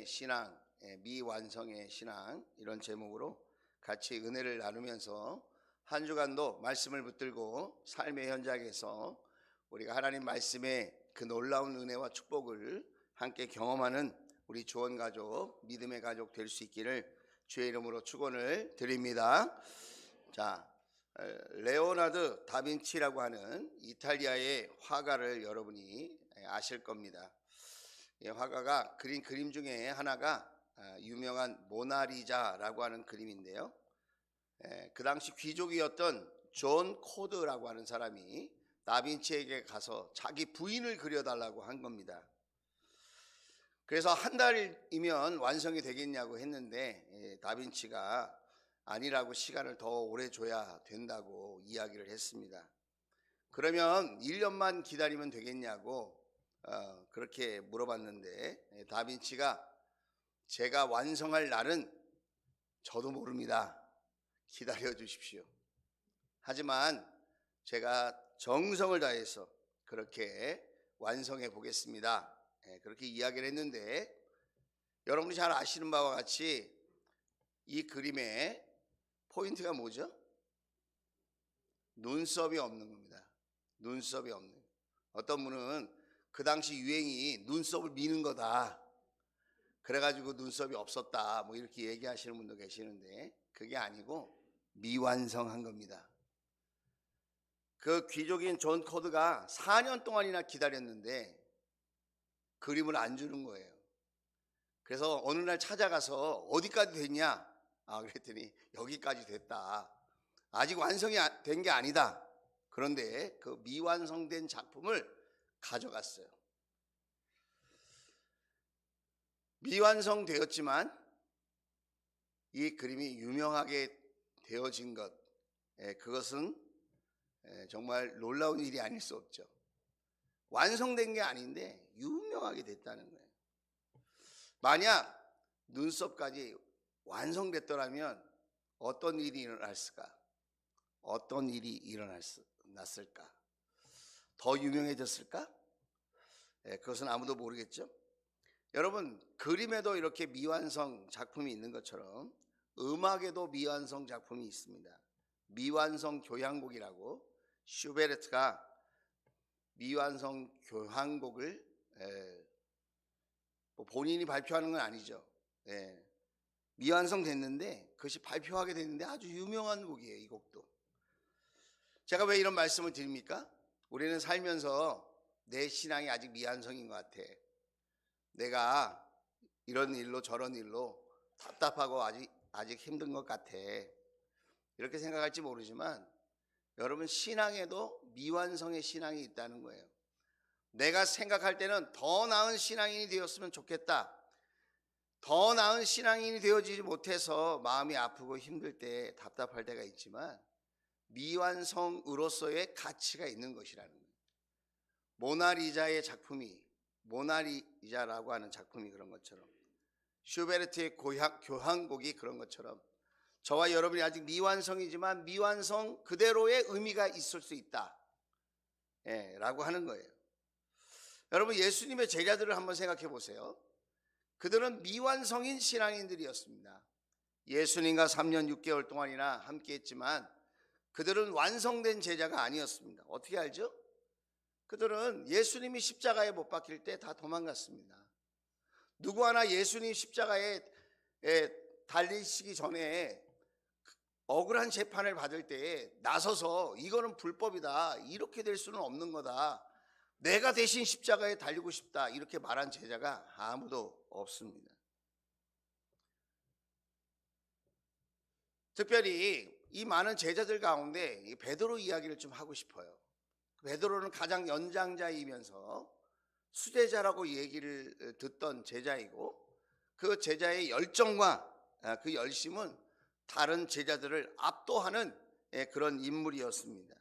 완성의 신앙, 미완성의 신앙, 이런 제목으로 같이 은혜를 나누면서 한 주간도 말씀을 붙들고 삶의 현장에서 우리가 하나님 말씀의 그 놀라운 은혜와 축복을 함께 경험하는 우리 주원가족, 믿음의 가족 될 수 있기를 주의 이름으로 축원을 드립니다. 자, 레오나르도 다빈치라고 하는 이탈리아의 화가를 여러분이 아실 겁니다. 이 화가가 그린 그림 중에 하나가 유명한 모나리자라고 하는 그림인데요. 그 당시 귀족이었던 존 코드라고 하는 사람이 다빈치에게 가서 자기 부인을 그려달라고 한 겁니다. 그래서 한 달이면 완성이 되겠냐고 했는데 다빈치가 아니라고 시간을 더 오래 줘야 된다고 이야기를 했습니다. 그러면 1년만 기다리면 되겠냐고 그렇게 물어봤는데 다빈치가 제가 완성할 날은 저도 모릅니다. 기다려 주십시오. 하지만 제가 정성을 다해서 그렇게 완성해 보겠습니다. 그렇게 이야기를 했는데 여러분이 잘 아시는 바와 같이 이 그림의 포인트가 뭐죠? 눈썹이 없는 겁니다. 눈썹이 없는. 어떤 분은 그 당시 유행이 눈썹을 미는 거다. 그래가지고 눈썹이 없었다. 뭐 이렇게 얘기하시는 분도 계시는데 그게 아니고 미완성한 겁니다. 그 귀족인 존 코드가 4년 동안이나 기다렸는데 그림을 안 주는 거예요. 그래서 어느 날 찾아가서 어디까지 됐냐? 그랬더니 여기까지 됐다. 아직 완성이 된 게 아니다. 그런데 그 미완성된 작품을 가져갔어요. 미완성되었지만 이 그림이 유명하게 되어진 것, 그것은 정말 놀라운 일이 아닐 수 없죠. 완성된 게 아닌데 유명하게 됐다는 거예요. 만약 눈썹까지 완성됐더라면 어떤 일이 일어났을까? 어떤 일이 일어났을까? 더 유명해졌을까? 그것은 아무도 모르겠죠. 여러분, 그림에도 이렇게 미완성 작품이 있는 것처럼 음악에도 미완성 작품이 있습니다. 미완성 교향곡이라고 슈베르트가 미완성 교향곡을 본인이 발표하는 건 아니죠. 미완성됐는데 그것이 발표하게 됐는데 아주 유명한 곡이에요. 이 곡도. 제가 왜 이런 말씀을 드립니까? 우리는 살면서 내 신앙이 아직 미완성인 것 같아. 내가 이런 일로 저런 일로 답답하고 아직 힘든 것 같아. 이렇게 생각할지 모르지만 여러분, 신앙에도 미완성의 신앙이 있다는 거예요. 내가 생각할 때는 더 나은 신앙인이 되었으면 좋겠다. 더 나은 신앙인이 되어지지 못해서 마음이 아프고 힘들 때, 답답할 때가 있지만 미완성으로서의 가치가 있는 것이라는 거예요. 모나리자의 작품이, 모나리자라고 하는 작품이 그런 것처럼, 슈베르트의 교향곡이 그런 것처럼 저와 여러분이 아직 미완성이지만 미완성 그대로의 의미가 있을 수 있다, 라고 하는 거예요. 여러분, 예수님의 제자들을 한번 생각해 보세요. 그들은 미완성인 신앙인들이었습니다. 예수님과 3년 6개월 동안이나 함께 했지만 그들은 완성된 제자가 아니었습니다. 어떻게 알죠? 그들은 예수님이 십자가에 못 박힐 때 다 도망갔습니다. 누구 하나 예수님 십자가에 달리시기 전에 억울한 재판을 받을 때 나서서 이거는 불법이다, 이렇게 될 수는 없는 거다, 내가 대신 십자가에 달리고 싶다, 이렇게 말한 제자가 아무도 없습니다. 특별히 이 많은 제자들 가운데 베드로 이야기를 좀 하고 싶어요. 베드로는 가장 연장자이면서 수제자라고 얘기를 듣던 제자이고, 그 제자의 열정과 그 열심은 다른 제자들을 압도하는 그런 인물이었습니다.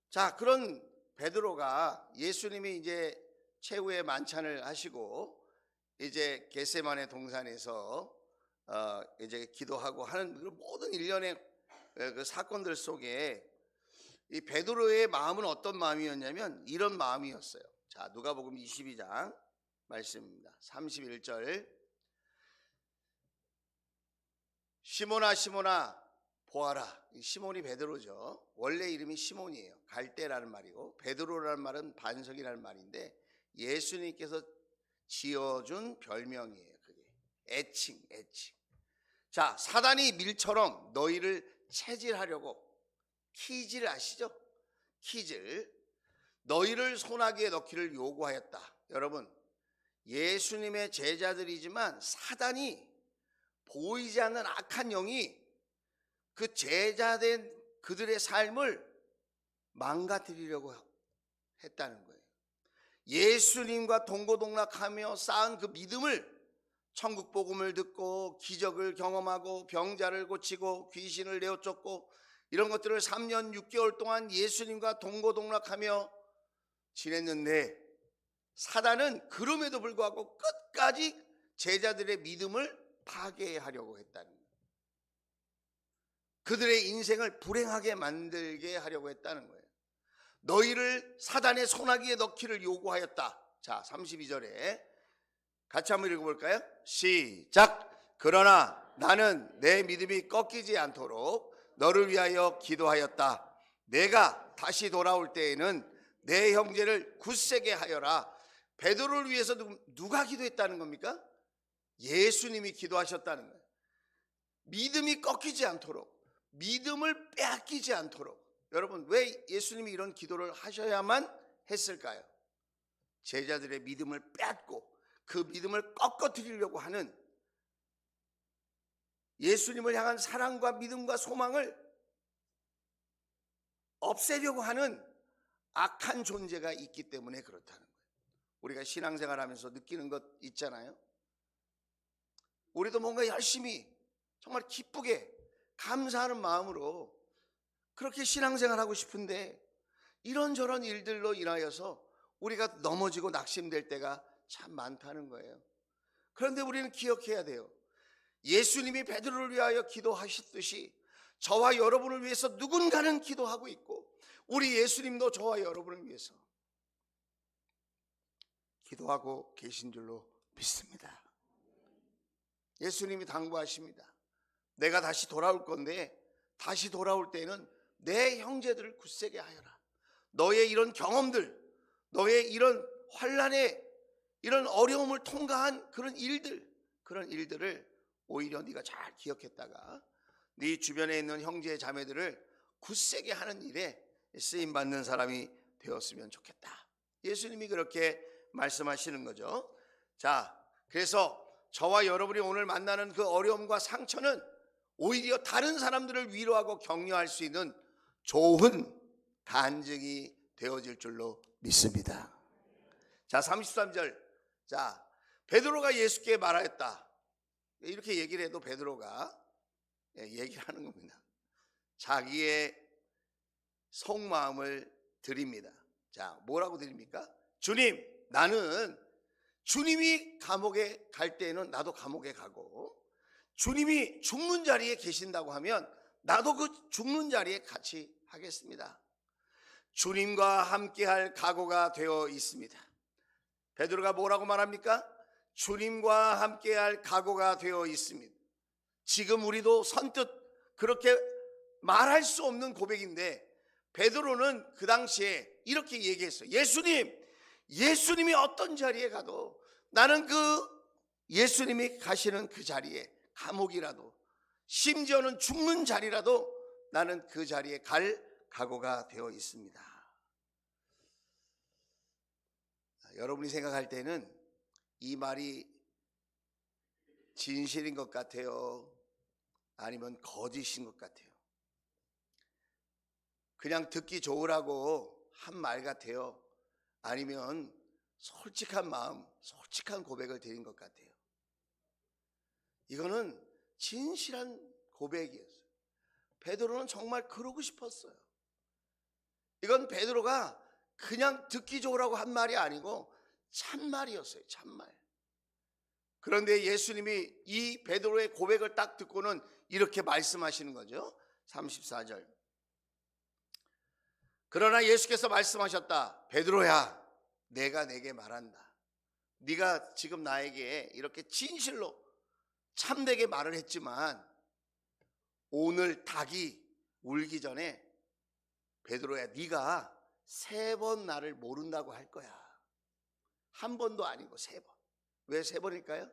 자, 그런 베드로가 예수님이 이제 최후의 만찬을 하시고 이제 겟세마네 동산에서 이제 기도하고 하는 그 모든 일련의 그 사건들 속에 이 베드로의 마음은 어떤 마음이었냐면 이런 마음이었어요. 자, 누가복음 22장 말씀입니다. 31절. 시몬아 시몬아 보아라. 시몬이 베드로죠. 원래 이름이 시몬이에요. 갈대라는 말이고, 베드로라는 말은 반석이라는 말인데 예수님께서 지어준 별명이에요. 그게 애칭. 자, 사단이 밀처럼 너희를 체질하려고, 키질 아시죠? 키질, 너희를 소나기에 넣기를 요구하였다. 여러분, 예수님의 제자들이지만 사단이, 보이지 않는 악한 영이 그 제자된 그들의 삶을 망가뜨리려고 했다는 거예요. 예수님과 동고동락하며 쌓은 그 믿음을, 천국 복음을 듣고 기적을 경험하고 병자를 고치고 귀신을 내어쫓고 이런 것들을 3년 6개월 동안 예수님과 동고동락하며 지냈는데, 사단은 그럼에도 불구하고 끝까지 제자들의 믿음을 파괴하려고 했다는 거예요. 그들의 인생을 불행하게 만들게 하려고 했다는 거예요. 너희를 사단의 소나기에 넣기를 요구하였다. 자, 32절에 같이 한번 읽어볼까요? 시작. 그러나 나는 내 믿음이 꺾이지 않도록 너를 위하여 기도하였다. 내가 다시 돌아올 때에는 내 형제를 굳세게 하여라. 베드로를 위해서 누가 기도했다는 겁니까? 예수님이 기도하셨다는 거예요. 믿음이 꺾이지 않도록, 믿음을 빼앗기지 않도록. 여러분, 왜 예수님이 이런 기도를 하셔야만 했을까요? 제자들의 믿음을 빼앗고 그 믿음을 꺾어뜨리려고 하는, 예수님을 향한 사랑과 믿음과 소망을 없애려고 하는 악한 존재가 있기 때문에 그렇다는 거예요. 우리가 신앙생활하면서 느끼는 것 있잖아요. 우리도 뭔가 열심히 정말 기쁘게 감사하는 마음으로 그렇게 신앙생활하고 싶은데 이런저런 일들로 인하여서 우리가 넘어지고 낙심될 때가 참 많다는 거예요. 그런데 우리는 기억해야 돼요. 예수님이 베드로를 위하여 기도하셨듯이 저와 여러분을 위해서 누군가는 기도하고 있고, 우리 예수님도 저와 여러분을 위해서 기도하고 계신 줄로 믿습니다. 예수님이 당부하십니다. 내가 다시 돌아올 건데, 다시 돌아올 때는 내 형제들을 굳세게 하여라. 너의 이런 경험들, 너의 이런 환난의 이런 어려움을 통과한 그런 일들을 오히려 네가 잘 기억했다가 네 주변에 있는 형제 자매들을 굳세게 하는 일에 쓰임받는 사람이 되었으면 좋겠다. 예수님이 그렇게 말씀하시는 거죠. 자, 그래서 저와 여러분이 오늘 만나는 그 어려움과 상처는 오히려 다른 사람들을 위로하고 격려할 수 있는 좋은 간증이 되어질 줄로 믿습니다. 자, 33절. 자, 베드로가 예수께 말하였다. 이렇게 얘기를 해도 베드로가 얘기를 하는 겁니다. 자기의 속마음을 드립니다. 자, 뭐라고 드립니까? 주님, 나는 주님이 감옥에 갈 때에는 나도 감옥에 가고, 주님이 죽는 자리에 계신다고 하면 나도 그 죽는 자리에 같이 하겠습니다. 주님과 함께할 각오가 되어 있습니다. 베드로가 뭐라고 말합니까? 주님과 함께할 각오가 되어 있습니다. 지금 우리도 선뜻 그렇게 말할 수 없는 고백인데, 베드로는 그 당시에 이렇게 얘기했어요. 예수님이 어떤 자리에 가도 나는 그 예수님이 가시는 그 자리에, 감옥이라도 심지어는 죽는 자리라도 나는 그 자리에 갈 각오가 되어 있습니다. 여러분이 생각할 때는 이 말이 진실인 것 같아요? 아니면 거짓인 것 같아요? 그냥 듣기 좋으라고 한 말 같아요? 아니면 솔직한 마음, 솔직한 고백을 드린 것 같아요? 이거는 진실한 고백이었어요. 베드로는 정말 그러고 싶었어요. 이건 베드로가 그냥 듣기 좋으라고 한 말이 아니고 참말이었어요. 참말. 그런데 예수님이 이 베드로의 고백을 딱 듣고는 이렇게 말씀하시는 거죠. 34절. 그러나 예수께서 말씀하셨다. 베드로야, 내가 내게 말한다. 네가 지금 나에게 이렇게 진실로 참되게 말을 했지만 오늘 닭이 울기 전에 베드로야, 네가 3번 나를 모른다고 할 거야. 한 번도 아니고 3번. 왜 3번일까요?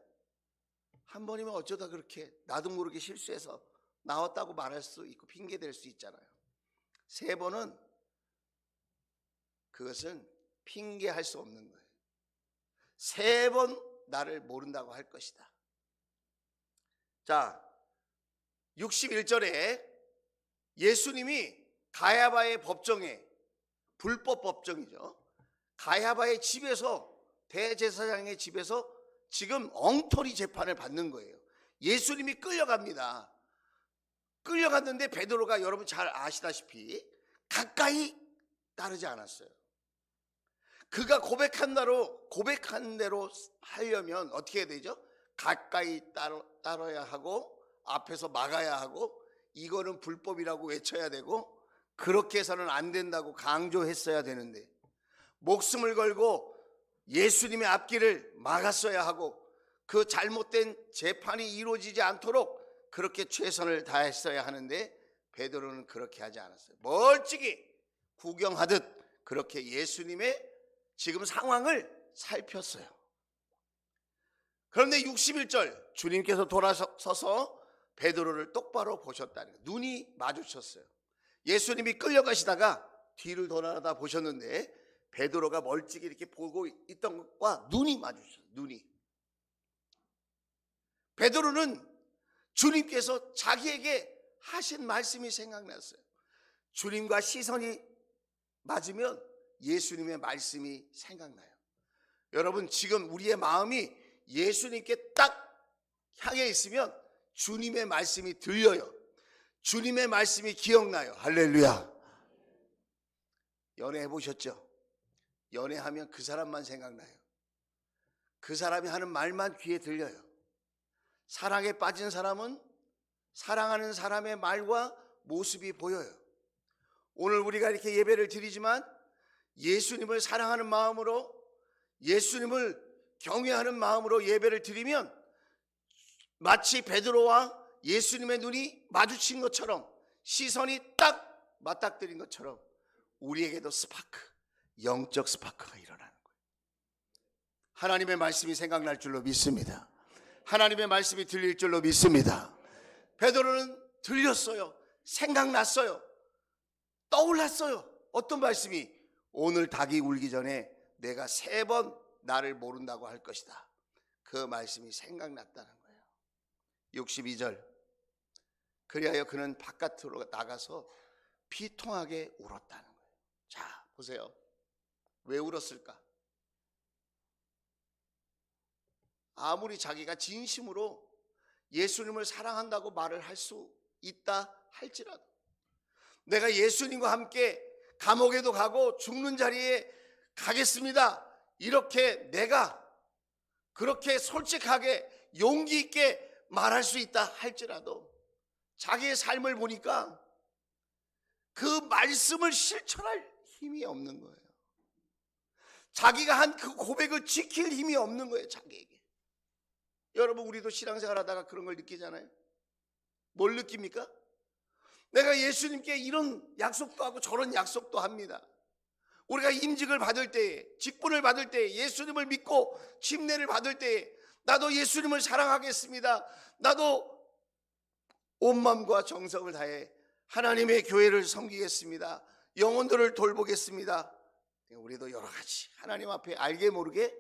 한 번이면 어쩌다 그렇게 나도 모르게 실수해서 나왔다고 말할 수 있고 핑계 댈 수 있잖아요. 3번은 그것은 핑계할 수 없는 거예요. 3번 나를 모른다고 할 것이다. 자, 61절에 예수님이 가야바의 법정에, 불법 법정이죠, 가야바의 집에서, 대제사장의 집에서 지금 엉터리 재판을 받는 거예요. 예수님이 끌려갑니다. 끌려갔는데 베드로가 여러분 잘 아시다시피 가까이 따르지 않았어요. 그가 고백한 대로 하려면 어떻게 해야 되죠? 가까이 따라야 하고 앞에서 막아야 하고 이거는 불법이라고 외쳐야 되고 그렇게 해서는 안 된다고 강조했어야 되는데 목숨을 걸고 예수님의 앞길을 막았어야 하고 그 잘못된 재판이 이루어지지 않도록 그렇게 최선을 다했어야 하는데 베드로는 그렇게 하지 않았어요. 멀찍이 구경하듯 그렇게 예수님의 지금 상황을 살폈어요. 그런데 61절 주님께서 돌아서서 베드로를 똑바로 보셨다는 거예요. 눈이 마주쳤어요. 예수님이 끌려가시다가 뒤를 돌아다 보셨는데 베드로가 멀찍이 이렇게 보고 있던 것과 눈이 마주쳤어요. 눈이. 베드로는 주님께서 자기에게 하신 말씀이 생각났어요. 주님과 시선이 맞으면 예수님의 말씀이 생각나요. 여러분 지금 우리의 마음이 예수님께 딱 향해 있으면 주님의 말씀이 들려요. 주님의 말씀이 기억나요. 할렐루야. 연애해 보셨죠? 연애하면 그 사람만 생각나요. 그 사람이 하는 말만 귀에 들려요. 사랑에 빠진 사람은 사랑하는 사람의 말과 모습이 보여요. 오늘 우리가 이렇게 예배를 드리지만 예수님을 사랑하는 마음으로, 예수님을 경외하는 마음으로 예배를 드리면 마치 베드로와 예수님의 눈이 마주친 것처럼, 시선이 딱 맞닥뜨린 것처럼 우리에게도 스파크, 영적 스파크가 일어나는 거예요. 하나님의 말씀이 생각날 줄로 믿습니다. 하나님의 말씀이 들릴 줄로 믿습니다. 베드로는 들렸어요. 생각났어요. 떠올랐어요. 어떤 말씀이? 오늘 닭이 울기 전에 내가 3번 나를 모른다고 할 것이다. 그 말씀이 생각났다는 거예요. 62절 그리하여 그는 바깥으로 나가서 비통하게 울었다는 거예요. 자, 보세요. 왜 울었을까? 아무리 자기가 진심으로 예수님을 사랑한다고 말을 할 수 있다 할지라도, 내가 예수님과 함께 감옥에도 가고 죽는 자리에 가겠습니다, 이렇게 내가 그렇게 솔직하게 용기 있게 말할 수 있다 할지라도 자기의 삶을 보니까 그 말씀을 실천할 힘이 없는 거예요. 자기가 한 그 고백을 지킬 힘이 없는 거예요. 자기에게. 여러분 우리도 신앙생활 하다가 그런 걸 느끼잖아요. 뭘 느낍니까? 내가 예수님께 이런 약속도 하고 저런 약속도 합니다. 우리가 임직을 받을 때에, 직분을 받을 때에, 예수님을 믿고 침례를 받을 때에 나도 예수님을 사랑하겠습니다, 나도 온 마음과 정성을 다해 하나님의 교회를 섬기겠습니다, 영혼들을 돌보겠습니다. 우리도 여러 가지 하나님 앞에 알게 모르게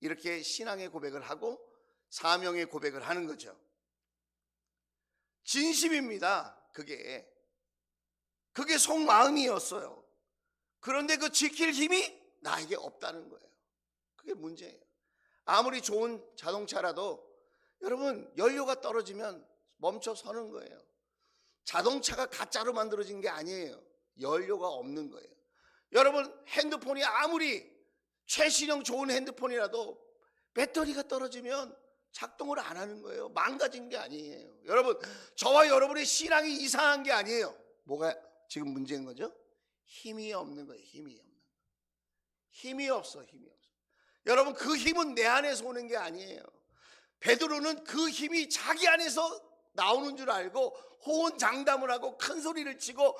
이렇게 신앙의 고백을 하고 사명의 고백을 하는 거죠. 진심입니다. 그게 속마음이었어요. 그런데 그 지킬 힘이 나에게 없다는 거예요. 그게 문제예요. 아무리 좋은 자동차라도 여러분 연료가 떨어지면 멈춰 서는 거예요. 자동차가 가짜로 만들어진 게 아니에요. 연료가 없는 거예요. 여러분 핸드폰이 아무리 최신형 좋은 핸드폰이라도 배터리가 떨어지면 작동을 안 하는 거예요. 망가진 게 아니에요. 여러분 저와 여러분의 신앙이 이상한 게 아니에요. 뭐가 지금 문제인 거죠? 힘이 없는 거예요. 힘이 없어. 여러분, 그 힘은 내 안에서 오는 게 아니에요. 베드로는 그 힘이 자기 안에서 나오는 줄 알고 호언장담을 하고 큰 소리를 치고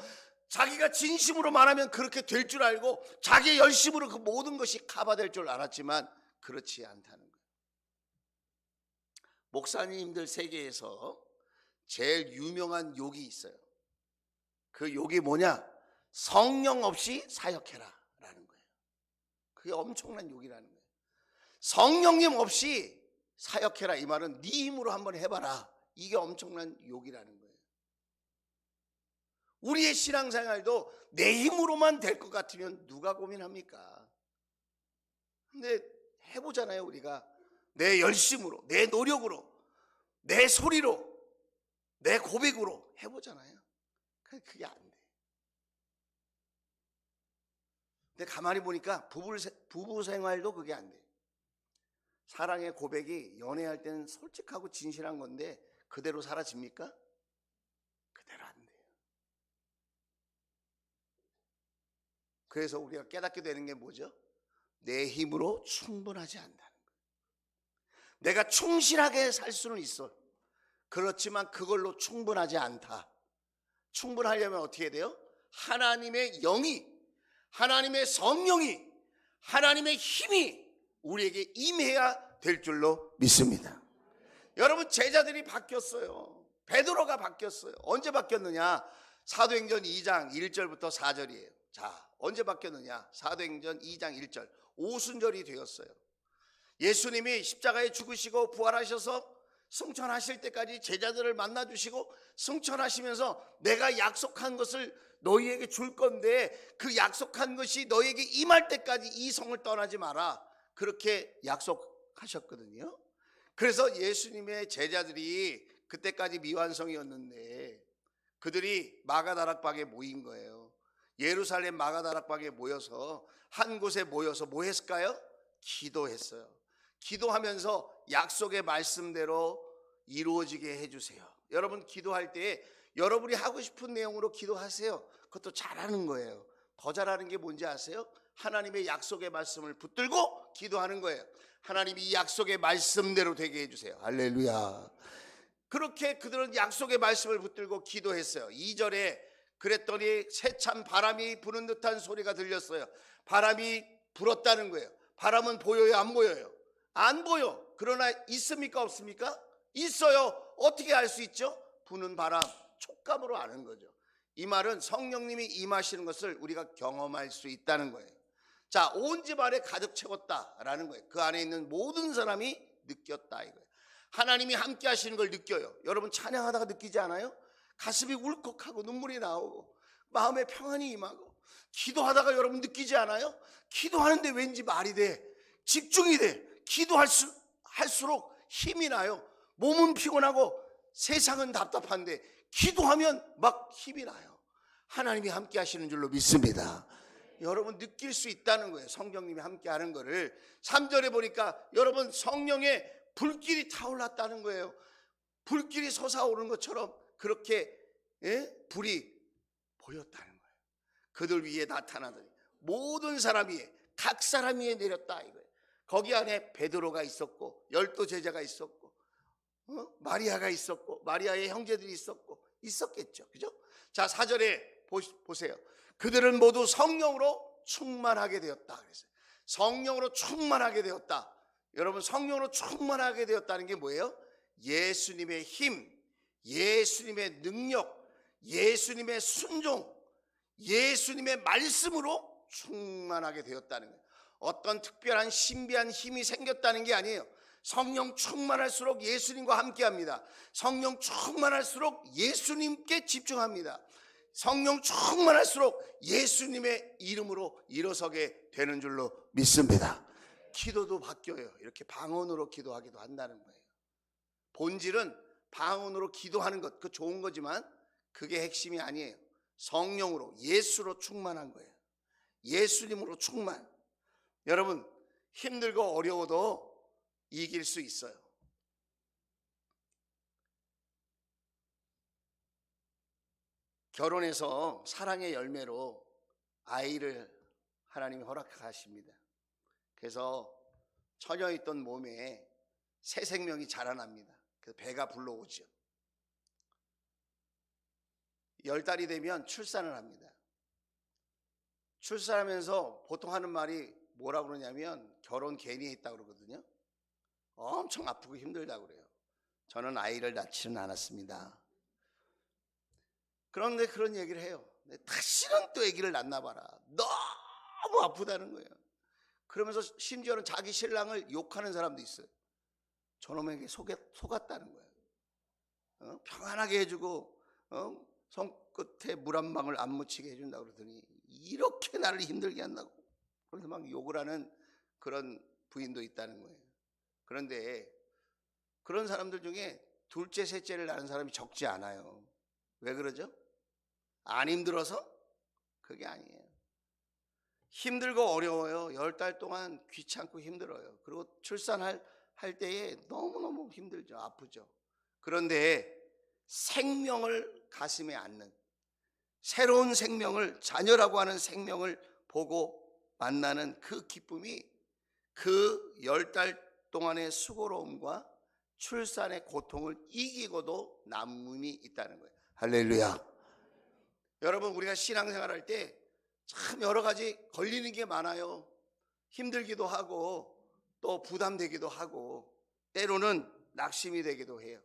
자기가 진심으로 말하면 그렇게 될 줄 알고 자기의 열심으로 그 모든 것이 커버될 줄 알았지만 그렇지 않다는 거예요. 목사님들 세계에서 제일 유명한 욕이 있어요. 그 욕이 뭐냐? 성령 없이 사역해라 라는 거예요. 그게 엄청난 욕이라는 거예요. 성령님 없이 사역해라, 이 말은 네 힘으로 한번 해봐라, 이게 엄청난 욕이라는 거예요. 우리의 신앙생활도 내 힘으로만 될 것 같으면 누가 고민합니까? 근데 해보잖아요. 우리가 내 열심으로, 내 노력으로, 내 소리로, 내 고백으로 해보잖아요. 그게 안 돼. 근데 가만히 보니까 부부 생활도 그게 안 돼. 사랑의 고백이 연애할 때는 솔직하고 진실한 건데 그대로 사라집니까? 그대로 안 돼요. 그래서 우리가 깨닫게 되는 게 뭐죠? 내 힘으로 충분하지 않다는 거예요. 내가 충실하게 살 수는 있어. 그렇지만 그걸로 충분하지 않다. 충분하려면 어떻게 돼요? 하나님의 영이, 하나님의 성령이, 하나님의 힘이 우리에게 임해야 될 줄로 믿습니다. 여러분, 제자들이 바뀌었어요. 베드로가 바뀌었어요. 언제 바뀌었느냐? 사도행전 2장 1절부터 4절이에요. 자, 언제 바뀌었느냐? 사도행전 2장 1절, 오순절이 되었어요. 예수님이 십자가에 죽으시고 부활하셔서 승천하실 때까지 제자들을 만나주시고 승천하시면서 내가 약속한 것을 너희에게 줄 건데 그 약속한 것이 너희에게 임할 때까지 이 성을 떠나지 마라, 그렇게 약속하셨거든요. 그래서 예수님의 제자들이 그때까지 미완성이었는데 그들이 마가다락방에 모인 거예요. 예루살렘 마가다락방에 모여서 한 곳에 모여서 뭐 했을까요? 기도했어요. 기도하면서 약속의 말씀대로 이루어지게 해주세요. 여러분, 기도할 때 여러분이 하고 싶은 내용으로 기도하세요. 그것도 잘하는 거예요. 더 잘하는 게 뭔지 아세요? 하나님의 약속의 말씀을 붙들고 기도하는 거예요. 하나님이 이 약속의 말씀대로 되게 해주세요. 할렐루야. 그렇게 그들은 약속의 말씀을 붙들고 기도했어요. 2절에 그랬더니 세찬 바람이 부는 듯한 소리가 들렸어요. 바람이 불었다는 거예요. 바람은 보여요, 안 보여요? 안 보여. 그러나 있습니까, 없습니까? 있어요. 어떻게 알 수 있죠? 부는 바람, 촉감으로 아는 거죠. 이 말은 성령님이 임하시는 것을 우리가 경험할 수 있다는 거예요. 자, 온 집 안에 가득 채웠다라는 거예요. 그 안에 있는 모든 사람이 느꼈다 이거예요. 하나님이 함께 하시는 걸 느껴요. 여러분, 찬양하다가 느끼지 않아요? 가슴이 울컥하고 눈물이 나오고 마음에 평안이 임하고, 기도하다가 여러분 느끼지 않아요? 기도하는데 왠지 말이 돼, 집중이 돼, 기도할수록 힘이 나요. 몸은 피곤하고 세상은 답답한데 기도하면 막 힘이 나요. 하나님이 함께 하시는 줄로 믿습니다. 여러분, 느낄 수 있다는 거예요. 성령님이 함께 하는 거를. 3절에 보니까 여러분, 성령의 불길이 타올랐다는 거예요. 불길이 솟아오르는 것처럼 그렇게 불이 보였다는 거예요. 그들 위에 나타나더니 모든 사람 위에, 각 사람 위에 내렸다 이거예요. 거기 안에 베드로가 있었고 12 제자가 있었고 마리아가 있었고 마리아의 형제들이 있었겠죠. 그죠? 자, 4절에 보세요. 그들은 모두 성령으로 충만하게 되었다 그랬어요. 성령으로 충만하게 되었다. 여러분, 성령으로 충만하게 되었다는 게 뭐예요? 예수님의 힘, 예수님의 능력, 예수님의 순종, 예수님의 말씀으로 충만하게 되었다는 거예요. 어떤 특별한 신비한 힘이 생겼다는 게 아니에요. 성령 충만할수록 예수님과 함께합니다. 성령 충만할수록 예수님께 집중합니다. 성령 충만할수록 예수님의 이름으로 일어서게 되는 줄로 믿습니다. 기도도 바뀌어요. 이렇게 방언으로 기도하기도 한다는 거예요. 본질은 방언으로 기도하는 것, 그 좋은 거지만 그게 핵심이 아니에요. 성령으로, 예수로 충만한 거예요. 예수님으로 충만. 여러분, 힘들고 어려워도 이길 수 있어요. 결혼해서 사랑의 열매로 아이를 하나님이 허락하십니다. 그래서 처녀 있던 몸에 새 생명이 자라납니다. 그래서 배가 불러오죠. 10달이 되면 출산을 합니다. 출산하면서 보통 하는 말이 뭐라고 그러냐면 결혼 괜히 했다고 그러거든요. 엄청 아프고 힘들다고 그래요. 저는 아이를 낳지는 않았습니다. 그런데 그런 얘기를 해요. 다시는 또 아기를 낳나 봐라. 너무 아프다는 거예요. 그러면서 심지어는 자기 신랑을 욕하는 사람도 있어요. 저놈에게 속았다는 거예요. 평안하게 해주고 손끝에 물 한 방울 안 묻히게 해준다고 그러더니 이렇게 나를 힘들게 한다고. 그래서 막 욕을 하는 그런 부인도 있다는 거예요. 그런데 그런 사람들 중에 둘째, 셋째를 낳은 사람이 적지 않아요. 왜 그러죠? 안 힘들어서? 그게 아니에요. 힘들고 어려워요. 10달 동안 귀찮고 힘들어요. 그리고 출산할 때에 너무너무 힘들죠. 아프죠. 그런데 생명을 가슴에 안는, 새로운 생명을, 자녀라고 하는 생명을 보고 만나는 그 기쁨이 그 10달 동안의 수고로움과 출산의 고통을 이기고도 남음이 있다는 거예요. 할렐루야. 여러분, 우리가 신앙생활할 때 참 여러 가지 걸리는 게 많아요. 힘들기도 하고 또 부담되기도 하고 때로는 낙심이 되기도 해요.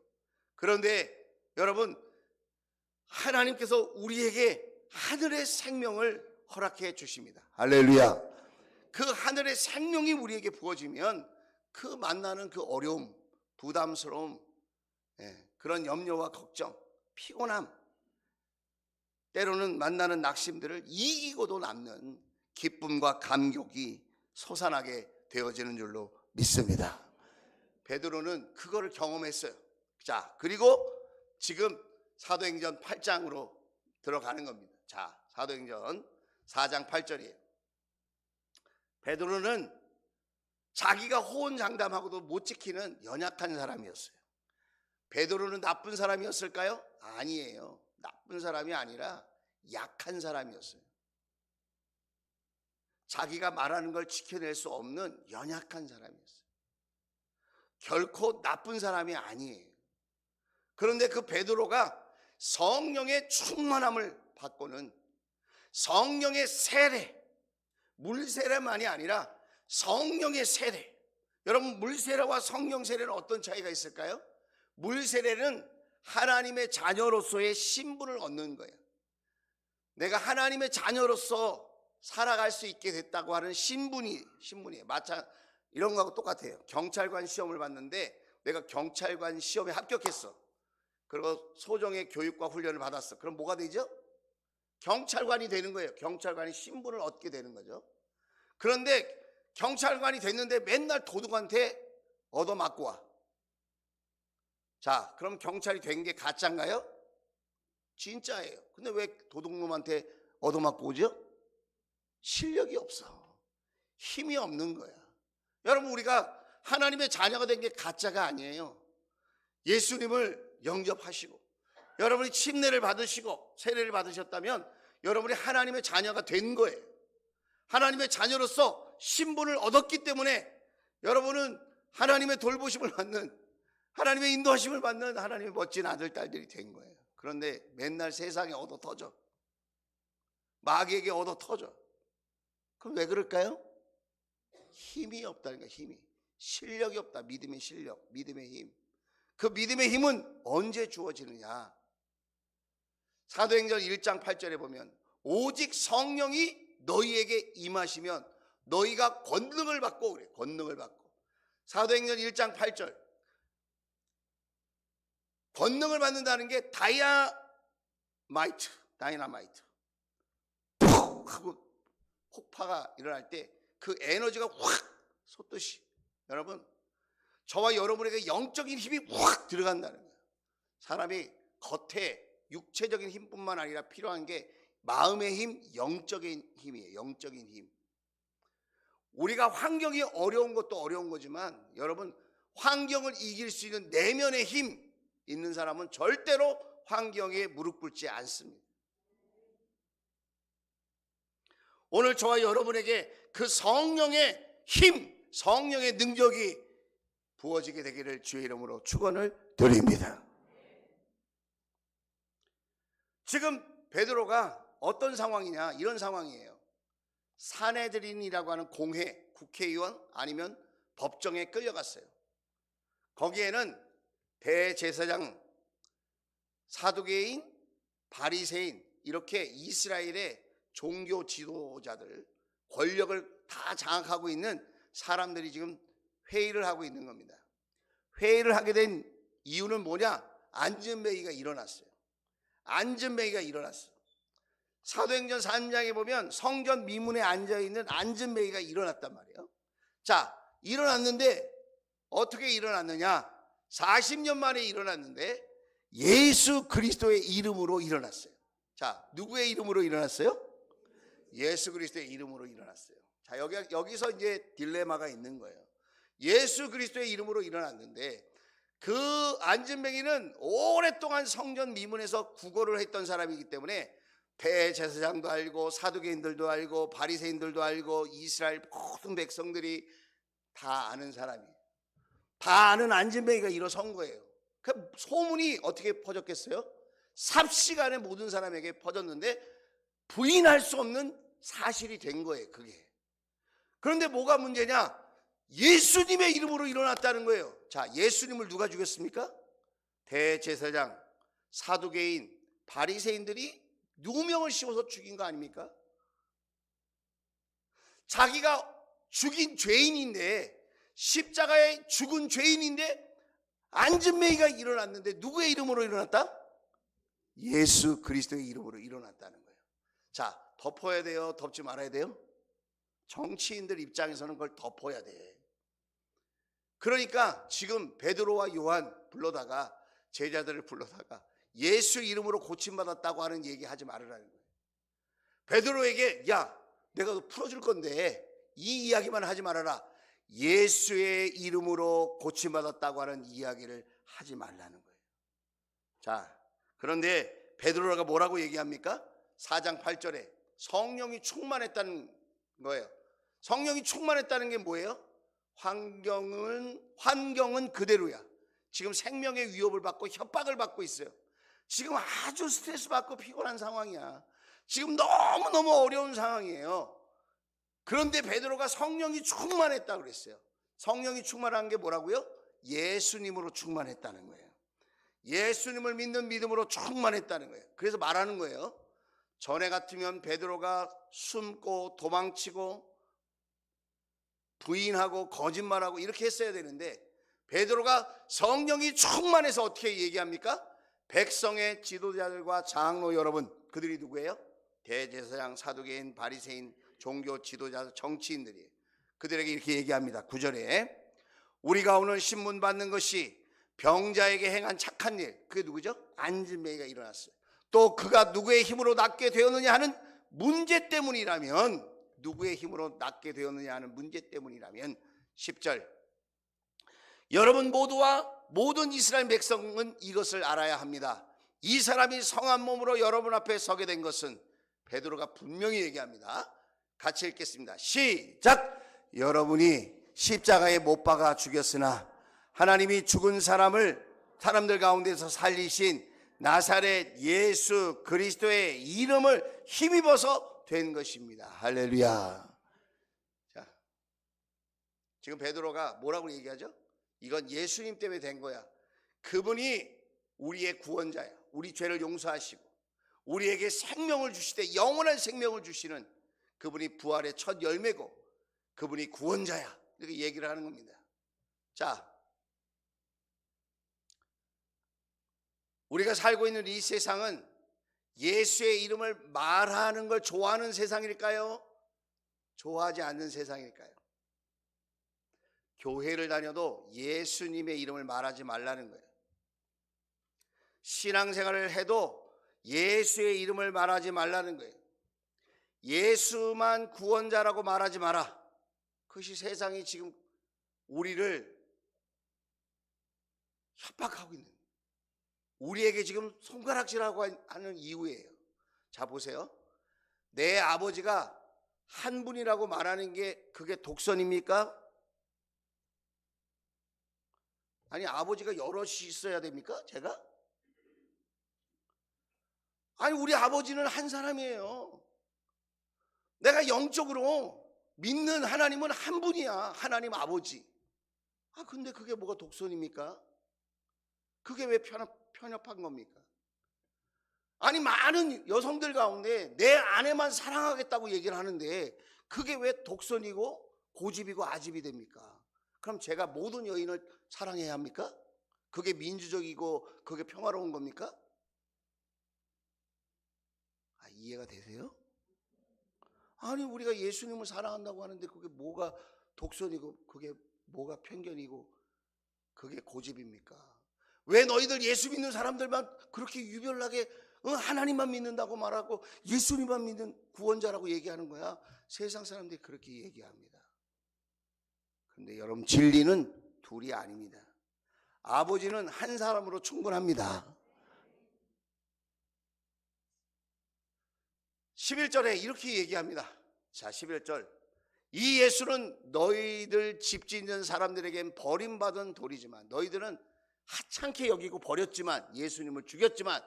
그런데 여러분, 하나님께서 우리에게 하늘의 생명을 허락해 주십니다. 할렐루야. 그 하늘의 생명이 우리에게 부어지면 그 만나는 그 어려움, 부담스러움, 그런 염려와 걱정, 피곤함, 때로는 만나는 낙심들을 이기고도 남는 기쁨과 감격이 솟아나게 되어지는 줄로 믿습니다. 베드로는 그거를 경험했어요. 자, 그리고 지금 사도행전 8장으로 들어가는 겁니다. 자, 사도행전 4장 8절이에요. 베드로는 자기가 호언장담하고도 못 지키는 연약한 사람이었어요. 베드로는 나쁜 사람이었을까요? 아니에요. 나쁜 사람이 아니라 약한 사람이었어요. 자기가 말하는 걸 지켜낼 수 없는 연약한 사람이었어요. 결코 나쁜 사람이 아니에요. 그런데 그 베드로가 성령의 충만함을 받고는 성령의 세례, 물세례만이 아니라 성령의 세례. 여러분, 물세례와 성령 세례는 어떤 차이가 있을까요? 물세례는 하나님의 자녀로서의 신분을 얻는 거예요. 내가 하나님의 자녀로서 살아갈 수 있게 됐다고 하는 신분이에요. 이런 거하고 똑같아요. 경찰관 시험을 봤는데 내가 경찰관 시험에 합격했어. 그리고 소정의 교육과 훈련을 받았어. 그럼 뭐가 되죠? 경찰관이 되는 거예요. 경찰관이 신분을 얻게 되는 거죠. 그런데 경찰관이 됐는데 맨날 도둑한테 얻어맞고 와. 자, 그럼 경찰이 된 게 가짜인가요? 진짜예요. 근데 왜 도둑놈한테 얻어맞고 오죠? 실력이 없어. 힘이 없는 거야. 여러분, 우리가 하나님의 자녀가 된 게 가짜가 아니에요. 예수님을 영접하시고 여러분이 침례를 받으시고 세례를 받으셨다면 여러분이 하나님의 자녀가 된 거예요. 하나님의 자녀로서 신분을 얻었기 때문에 여러분은 하나님의 돌보심을 받는, 하나님의 인도하심을 받는 하나님의 멋진 아들, 딸들이 된 거예요. 그런데 맨날 세상에 얻어 터져. 마귀에게 얻어 터져. 그럼 왜 그럴까요? 힘이 없다니까. 힘이. 실력이 없다. 믿음의 실력, 믿음의 힘. 그 믿음의 힘은 언제 주어지느냐? 사도행전 1장 8절에 보면 오직 성령이 너희에게 임하시면 너희가 권능을 받고, 그래. 권능을 받고. 사도행전 1장 8절. 권능을 받는다는 게 다이나마이트 푹 하고 폭파가 일어날 때 그 에너지가 확 솟듯이, 여러분, 저와 여러분에게 영적인 힘이 확 들어간다는 거예요. 사람이 겉에 육체적인 힘뿐만 아니라 필요한 게 마음의 힘, 영적인 힘이에요. 영적인 힘. 우리가 환경이 어려운 것도 어려운 거지만 여러분, 환경을 이길 수 있는 내면의 힘 있는 사람은 절대로 환경에 무릎 꿇지 않습니다. 오늘 저와 여러분에게 그 성령의 힘, 성령의 능력이 부어지게 되기를 주의 이름으로 축원을 드립니다. 지금 베드로가 어떤 상황이냐, 이런 상황이에요. 산헤드린이라고 하는 공회, 국회의원 아니면 법정에 끌려갔어요. 거기에는 대제사장, 사두개인, 바리새인, 이렇게 이스라엘의 종교 지도자들, 권력을 다 장악하고 있는 사람들이 지금 회의를 하고 있는 겁니다. 회의를 하게 된 이유는 뭐냐? 안전회의가 일어났어요. 안전회의가 일어났어요. 사도행전 3장에 보면 성전 미문에 앉아있는 안전회의가 일어났단 말이에요. 자, 일어났는데 어떻게 일어났느냐? 40년 만에 일어났는데 예수 그리스도의 이름으로 일어났어요. 자, 누구의 이름으로 일어났어요? 예수 그리스도의 이름으로 일어났어요. 자, 여기서 이제 딜레마가 있는 거예요. 예수 그리스도의 이름으로 일어났는데 그 안전뱅이는 오랫동안 성전 미문에서 구걸을 했던 사람이기 때문에 대제사장도 알고 사두개인들도 알고 바리새인들도 알고 이스라엘 모든 백성들이 다 아는 사람이에요. 다 아는 안전뱅이가 일어선 거예요. 그 소문이 어떻게 퍼졌겠어요? 삽시간에 모든 사람에게 퍼졌는데 부인할 수 없는 사실이 된 거예요, 그게. 그런데 뭐가 문제냐? 예수님의 이름으로 일어났다는 거예요. 자, 예수님을 누가 죽였습니까? 대제사장, 사두개인, 바리새인들이 누명을 씌워서 죽인 거 아닙니까? 자기가 죽인 죄인인데, 십자가에 죽은 죄인인데 안전매이가 일어났는데 누구의 이름으로 일어났다? 예수 그리스도의 이름으로 일어났다는 거예요. 자, 덮어야 돼요? 덮지 말아야 돼요? 정치인들 입장에서는 그걸 덮어야 돼. 그러니까 지금 베드로와 요한 불러다가, 제자들을 불러다가 예수 이름으로 고침받았다고 하는 얘기 하지 말으라는 거예요. 베드로에게 야, 내가 풀어줄 건데 이 이야기만 하지 말아라. 예수의 이름으로 고침받았다고 하는 이야기를 하지 말라는 거예요. 자, 그런데 베드로가 뭐라고 얘기합니까? 4장 8절에 성령이 충만했다는 거예요. 성령이 충만했다는 게 뭐예요? 환경은 그대로야. 지금 생명의 위협을 받고 협박을 받고 있어요. 지금 아주 스트레스 받고 피곤한 상황이야. 지금 너무너무 어려운 상황이에요. 그런데 베드로가 성령이 충만했다고 그랬어요. 성령이 충만한 게 뭐라고요? 예수님으로 충만했다는 거예요. 예수님을 믿는 믿음으로 충만했다는 거예요. 그래서 말하는 거예요. 전에 같으면 베드로가 숨고 도망치고 부인하고 거짓말하고 이렇게 했어야 되는데 베드로가 성령이 충만해서 어떻게 얘기합니까? 백성의 지도자들과 장로 여러분, 그들이 누구예요? 대제사장, 사두개인, 바리새인, 종교 지도자, 정치인들이에요. 그들에게 이렇게 얘기합니다. 9절에 우리가 오늘 신문 받는 것이 병자에게 행한 착한 일, 그게 누구죠? 안진뱅이가 일어났어요. 또 그가 누구의 힘으로 낫게 되었느냐 하는 문제 때문이라면, 누구의 힘으로 낫게 되었느냐 하는 문제 때문이라면 10절 여러분 모두와 모든 이스라엘 백성은 이것을 알아야 합니다. 이 사람이 성한 몸으로 여러분 앞에 서게 된 것은, 베드로가 분명히 얘기합니다. 같이 읽겠습니다. 시작! 여러분이 십자가에 못 박아 죽였으나 하나님이 죽은 사람들 가운데서 살리신 나사렛 예수 그리스도의 이름을 힘입어서 된 것입니다. 할렐루야. 자, 지금 베드로가 뭐라고 얘기하죠? 이건 예수님 때문에 된 거야. 그분이 우리의 구원자야. 우리 죄를 용서하시고 우리에게 생명을 주시되 영원한 생명을 주시는 그분이 부활의 첫 열매고 그분이 구원자야. 이렇게 얘기를 하는 겁니다. 자, 우리가 살고 있는 이 세상은 예수의 이름을 말하는 걸 좋아하는 세상일까요? 좋아하지 않는 세상일까요? 교회를 다녀도 예수님의 이름을 말하지 말라는 거예요. 신앙생활을 해도 예수의 이름을 말하지 말라는 거예요. 예수만 구원자라고 말하지 마라. 그것이 세상이 지금 우리를 협박하고 있는, 우리에게 지금 손가락질하고 하는 이유예요. 자, 보세요. 내 아버지가 한 분이라고 말하는 게 그게 독선입니까? 아니 아버지가 여럿이 있어야 됩니까? 제가? 아니 우리 아버지는 한 사람이에요. 내가 영적으로 믿는 하나님은 한 분이야. 하나님 아버지. 근데 그게 뭐가 독선입니까? 그게 왜 편협한 겁니까? 아니 많은 여성들 가운데 내 아내만 사랑하겠다고 얘기를 하는데 그게 왜 독선이고 고집이고 아집이 됩니까? 그럼 제가 모든 여인을 사랑해야 합니까? 그게 민주적이고 그게 평화로운 겁니까? 이해가 되세요? 아니 우리가 예수님을 사랑한다고 하는데 그게 뭐가 독선이고 그게 뭐가 편견이고 그게 고집입니까? 왜 너희들 예수 믿는 사람들만 그렇게 유별나게 하나님만 믿는다고 말하고 예수님만 믿는 구원자라고 얘기하는 거야? 세상 사람들이 그렇게 얘기합니다. 그런데 여러분 진리는 둘이 아닙니다. 아버지는 한 사람으로 충분합니다. 11절에 이렇게 얘기합니다. 자, 11절. 이 예수는 너희들 집 짓는 사람들에겐 버림받은 돌이지만 너희들은 하찮게 여기고 버렸지만 예수님을 죽였지만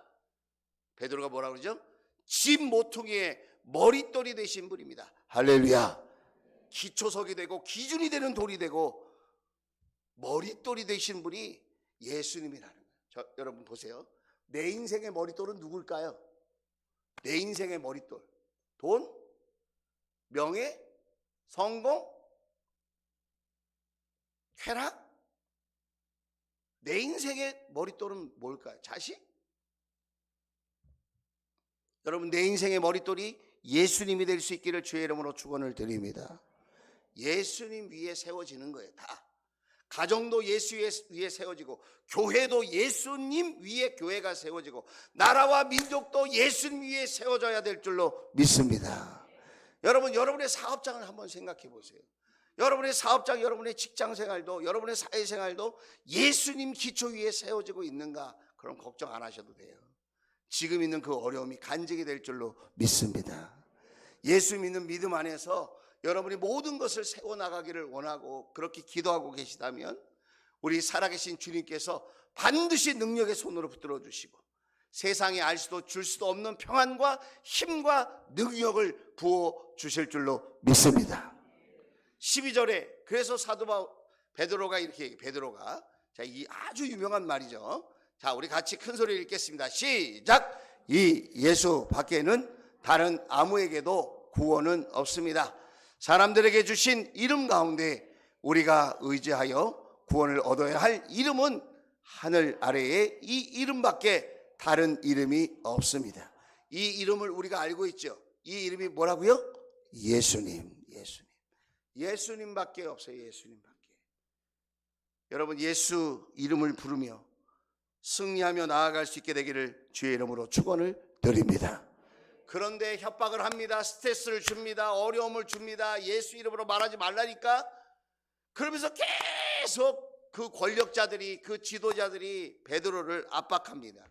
베드로가 뭐라고 그러죠? 집 모퉁이의 머릿돌이 되신 분입니다. 할렐루야. 기초석이 되고 기준이 되는 돌이 되고 머릿돌이 되신 분이 예수님이라는 거예요. 여러분 보세요. 내 인생의 머릿돌은 누굴까요? 내 인생의 머릿돌. 돈, 명예, 성공, 쾌락? 내 인생의 머릿돌은 뭘까요? 자식? 여러분 내 인생의 머릿돌이 예수님이 될 수 있기를 주의 이름으로 축원을 드립니다. 예수님 위에 세워지는 거예요. 다. 가정도 예수 위에 세워지고 교회도 예수님 위에 교회가 세워지고 나라와 민족도 예수님 위에 세워져야 될 줄로 믿습니다. 여러분 여러분의 사업장을 한번 생각해 보세요. 여러분의 사업장, 여러분의 직장생활도 여러분의 사회생활도 예수님 기초 위에 세워지고 있는가? 그럼 걱정 안 하셔도 돼요. 지금 있는 그 어려움이 간증이 될 줄로 믿습니다. 예수 믿는 믿음 안에서 여러분이 모든 것을 세워나가기를 원하고 그렇게 기도하고 계시다면 우리 살아계신 주님께서 반드시 능력의 손으로 붙들어 주시고 세상에 알 수도 줄 수도 없는 평안과 힘과 능력을 부어 주실 줄로 믿습니다. 12절에 그래서 사도 베드로가 이렇게 얘기해요. 베드로가 자, 이 아주 유명한 말이죠. 자, 우리 같이 큰 소리를 읽겠습니다. 시작. 이 예수 밖에는 다른 아무에게도 구원은 없습니다. 사람들에게 주신 이름 가운데 우리가 의지하여 구원을 얻어야 할 이름은 하늘 아래에 이 이름밖에 다른 이름이 없습니다. 이 이름을 우리가 알고 있죠. 이 이름이 뭐라고요? 예수님. 예수님밖에 없어요. 예수님밖에. 여러분 예수 이름을 부르며 승리하며 나아갈 수 있게 되기를 주의 이름으로 축원을 드립니다. 그런데 협박을 합니다. 스트레스를 줍니다. 어려움을 줍니다. 예수 이름으로 말하지 말라니까. 그러면서 계속 그 권력자들이 그 지도자들이 베드로를 압박합니다.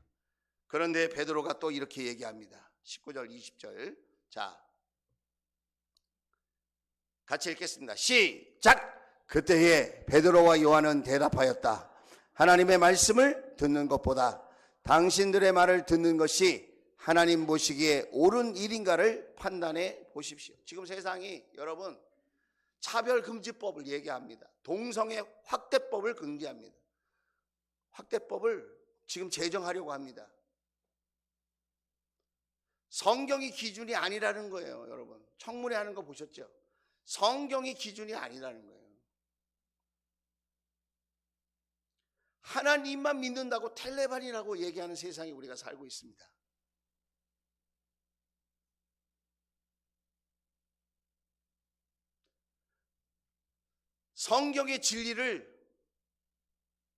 그런데 베드로가 또 이렇게 얘기합니다. 19절 20절 자 같이 읽겠습니다. 시작. 그때에 베드로와 요한은 대답하였다. 하나님의 말씀을 듣는 것보다 당신들의 말을 듣는 것이 하나님 보시기에 옳은 일인가를 판단해 보십시오. 지금 세상이 여러분 차별금지법을 얘기합니다. 동성애 확대법을 금지합니다. 확대법을 지금 제정하려고 합니다. 성경이 기준이 아니라는 거예요. 여러분 청문회 하는 거 보셨죠? 성경이 기준이 아니라는 거예요. 하나님만 믿는다고 텔레반이라고 얘기하는 세상에 우리가 살고 있습니다. 성경의 진리를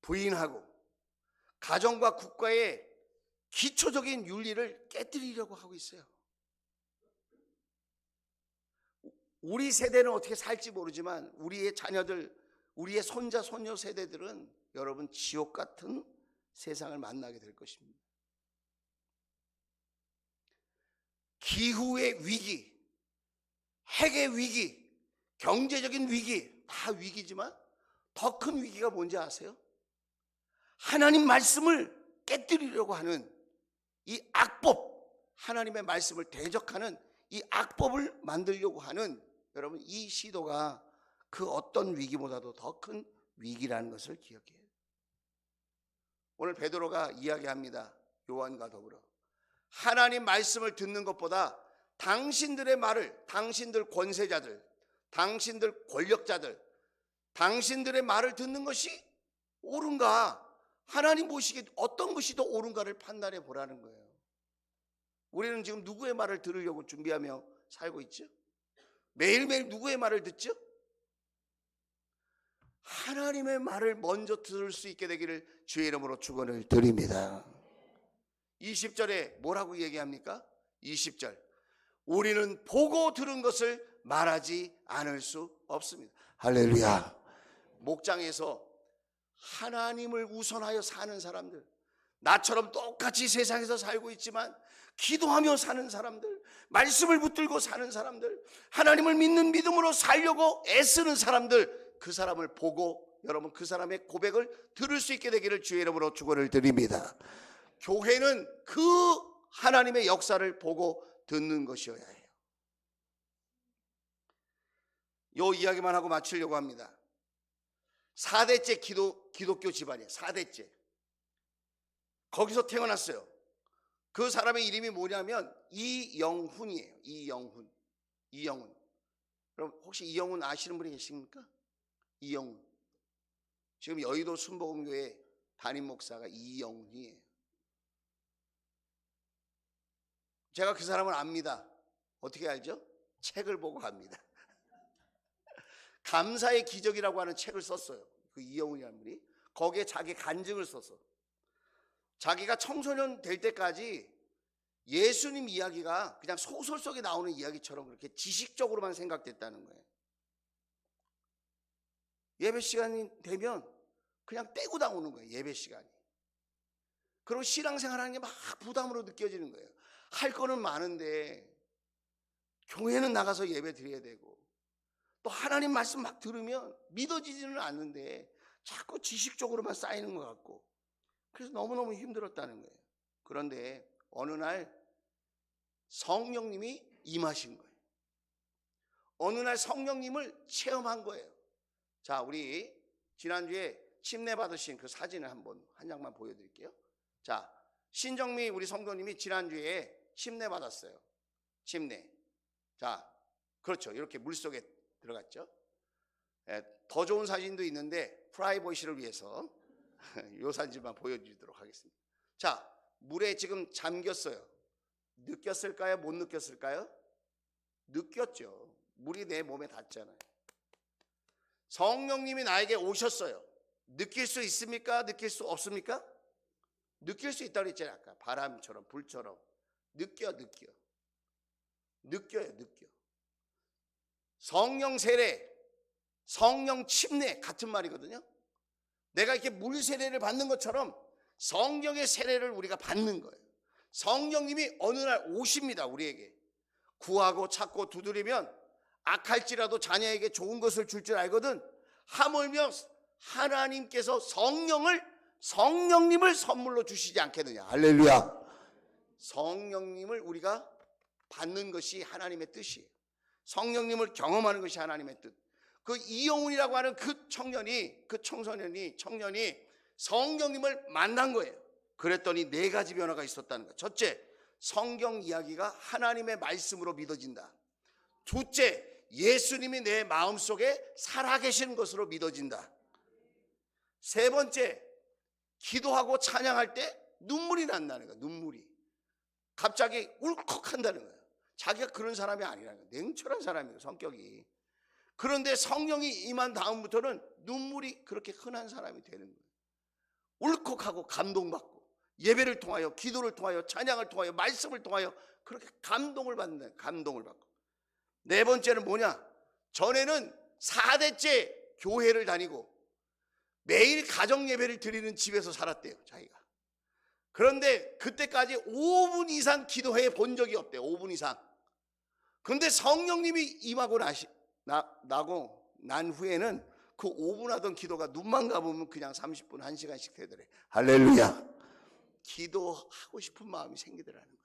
부인하고 가정과 국가의 기초적인 윤리를 깨뜨리려고 하고 있어요. 우리 세대는 어떻게 살지 모르지만 우리의 자녀들, 우리의 손자, 손녀 세대들은 여러분 지옥 같은 세상을 만나게 될 것입니다. 기후의 위기, 핵의 위기, 경제적인 위기 다 위기지만 더 큰 위기가 뭔지 아세요? 하나님 말씀을 깨뜨리려고 하는 이 악법, 하나님의 말씀을 대적하는 이 악법을 만들려고 하는 여러분 이 시도가 그 어떤 위기보다도 더 큰 위기라는 것을 기억해요. 오늘 베드로가 이야기합니다. 요한과 더불어 하나님 말씀을 듣는 것보다 당신들의 말을, 당신들 권세자들, 당신들 권력자들, 당신들의 말을 듣는 것이 옳은가, 하나님 보시기에 어떤 것이 더 옳은가를 판단해 보라는 거예요. 우리는 지금 누구의 말을 들으려고 준비하며 살고 있죠? 매일매일 누구의 말을 듣죠? 하나님의 말을 먼저 들을 수 있게 되기를 주의 이름으로 축원을 드립니다. 20절에 뭐라고 얘기합니까? 20절 우리는 보고 들은 것을 말하지 않을 수 없습니다. 할렐루야. 목장에서 하나님을 우선하여 사는 사람들, 나처럼 똑같이 세상에서 살고 있지만 기도하며 사는 사람들, 말씀을 붙들고 사는 사람들, 하나님을 믿는 믿음으로 살려고 애쓰는 사람들, 그 사람을 보고 여러분 그 사람의 고백을 들을 수 있게 되기를 주의 이름으로 축원을 드립니다. 교회는 그 하나님의 역사를 보고 듣는 것이어야 해요. 이 이야기만 하고 마치려고 합니다. 4대째 기독교 집안이에요. 4대째. 거기서 태어났어요. 그 사람의 이름이 뭐냐면 이영훈이에요. 이영훈. 여러분 혹시 이영훈 아시는 분이 계십니까? 이영훈. 지금 여의도 순복음교회 담임 목사가 이영훈이에요. 제가 그 사람을 압니다. 어떻게 알죠? 책을 보고 압니다. 감사의 기적이라고 하는 책을 썼어요. 그 이영훈이라는 분이. 거기에 자기 간증을 썼어. 자기가 청소년 될 때까지 예수님 이야기가 그냥 소설 속에 나오는 이야기처럼 그렇게 지식적으로만 생각됐다는 거예요. 예배 시간이 되면 그냥 떼고 나오는 거예요. 예배 시간이. 그리고 신앙생활하는 게 막 부담으로 느껴지는 거예요. 할 거는 많은데 교회는 나가서 예배 드려야 되고 또 하나님 말씀 막 들으면 믿어지지는 않는데 자꾸 지식적으로만 쌓이는 것 같고 그래서 너무너무 힘들었다는 거예요. 그런데 어느 날 성령님이 임하신 거예요. 어느 날 성령님을 체험한 거예요. 자, 우리 지난주에 침례 받으신 그 사진을 한 장만 보여드릴게요. 자, 신정미 우리 성도님이 지난주에 침례 받았어요. 침례. 자, 그렇죠. 이렇게 물속에 들어갔죠. 더 좋은 사진도 있는데 프라이버시를 위해서 이 사진만 보여드리도록 하겠습니다. 자, 물에 지금 잠겼어요. 느꼈을까요? 못 느꼈을까요? 느꼈죠. 물이 내 몸에 닿잖아요. 성령님이 나에게 오셨어요. 느낄 수 있습니까? 느낄 수 없습니까? 느낄 수 있다고 했잖아요. 아까 바람처럼 불처럼 느껴요. 성령 세례, 성령 침례 같은 말이거든요. 내가 이렇게 물 세례를 받는 것처럼 성령의 세례를 우리가 받는 거예요. 성령님이 어느 날 오십니다. 우리에게 구하고 찾고 두드리면 악할지라도 자녀에게 좋은 것을 줄 줄 알거든. 하물며 하나님께서 성령님을 선물로 주시지 않겠느냐. 할렐루야. 성령님을 우리가 받는 것이 하나님의 뜻이에요. 성령님을 경험하는 것이 하나님의 뜻. 그 이영훈이라고 하는 그 청년이 성령님을 만난 거예요. 그랬더니 4가지 변화가 있었다는 거예요. 첫째, 성경 이야기가 하나님의 말씀으로 믿어진다. 둘째, 예수님이 내 마음속에 살아계시는 것으로 믿어진다. 세 번째, 기도하고 찬양할 때 눈물이 난다는 거예요. 눈물이 갑자기 울컥한다는 거예요. 자기가 그런 사람이 아니라는 거예요. 냉철한 사람이에요, 성격이. 그런데 성령이 임한 다음부터는 눈물이 그렇게 흔한 사람이 되는 거예요. 울컥하고 감동받고 예배를 통하여, 기도를 통하여, 찬양을 통하여, 말씀을 통하여 그렇게 감동을 받는다. 감동을 받고. 네 번째는 뭐냐? 전에는 4대째 교회를 다니고 매일 가정 예배를 드리는 집에서 살았대요, 자기가. 그런데 그때까지 5분 이상 기도해 본 적이 없대요. 5분 이상. 그런데 성령님이 임하고 난 후에는 그 5분 하던 기도가 눈만 감으면 그냥 30분, 1시간씩 되더래. 할렐루야. 기도하고 싶은 마음이 생기더라는 거예요.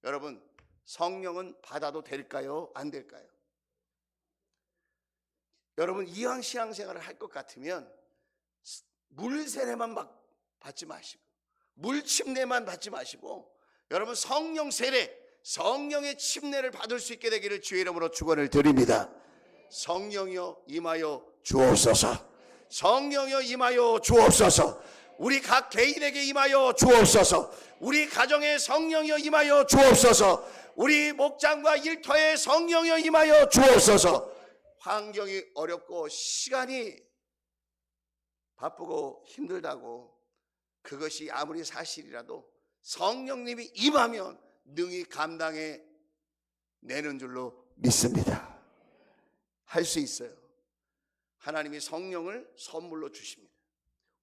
여러분, 성령은 받아도 될까요? 안 될까요? 여러분, 이왕 신앙생활을 할 것 같으면 물 세례만 받지 마시고, 물 침례만 받지 마시고, 여러분 성령 세례, 성령의 침례를 받을 수 있게 되기를 주의 이름으로 축원을 드립니다. 성령이여 임하여 주옵소서. 성령이여 임하여 주옵소서. 우리 각 개인에게 임하여 주옵소서. 우리 가정에 성령이여 임하여 주옵소서. 우리 목장과 일터에 성령이여 임하여 주옵소서. 환경이 어렵고 시간이 바쁘고 힘들다고 그것이 아무리 사실이라도 성령님이 임하면 능히 감당해 내는 줄로 믿습니다. 할 수 있어요. 하나님이 성령을 선물로 주십니다.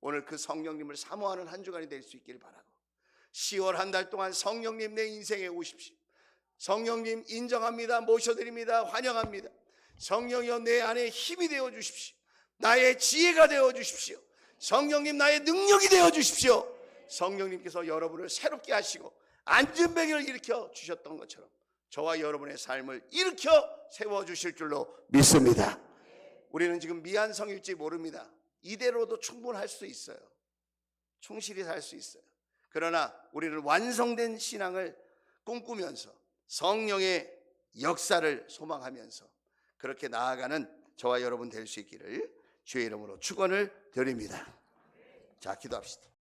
오늘 그 성령님을 사모하는 한 주간이 될 수 있기를 바라고, 10월 한 달 동안 성령님 내 인생에 오십시오. 성령님 인정합니다. 모셔드립니다. 환영합니다. 성령이여 내 안에 힘이 되어 주십시오. 나의 지혜가 되어 주십시오. 성령님 나의 능력이 되어 주십시오. 성령님께서 여러분을 새롭게 하시고 안전뱅이를 일으켜 주셨던 것처럼 저와 여러분의 삶을 일으켜 세워주실 줄로 믿습니다. 우리는 지금 미완성일지 모릅니다. 이대로도 충분할 수 있어요. 충실히 살 수 있어요. 그러나 우리는 완성된 신앙을 꿈꾸면서 성령의 역사를 소망하면서 그렇게 나아가는 저와 여러분 될 수 있기를 주의 이름으로 축원을 드립니다. 자, 기도합시다.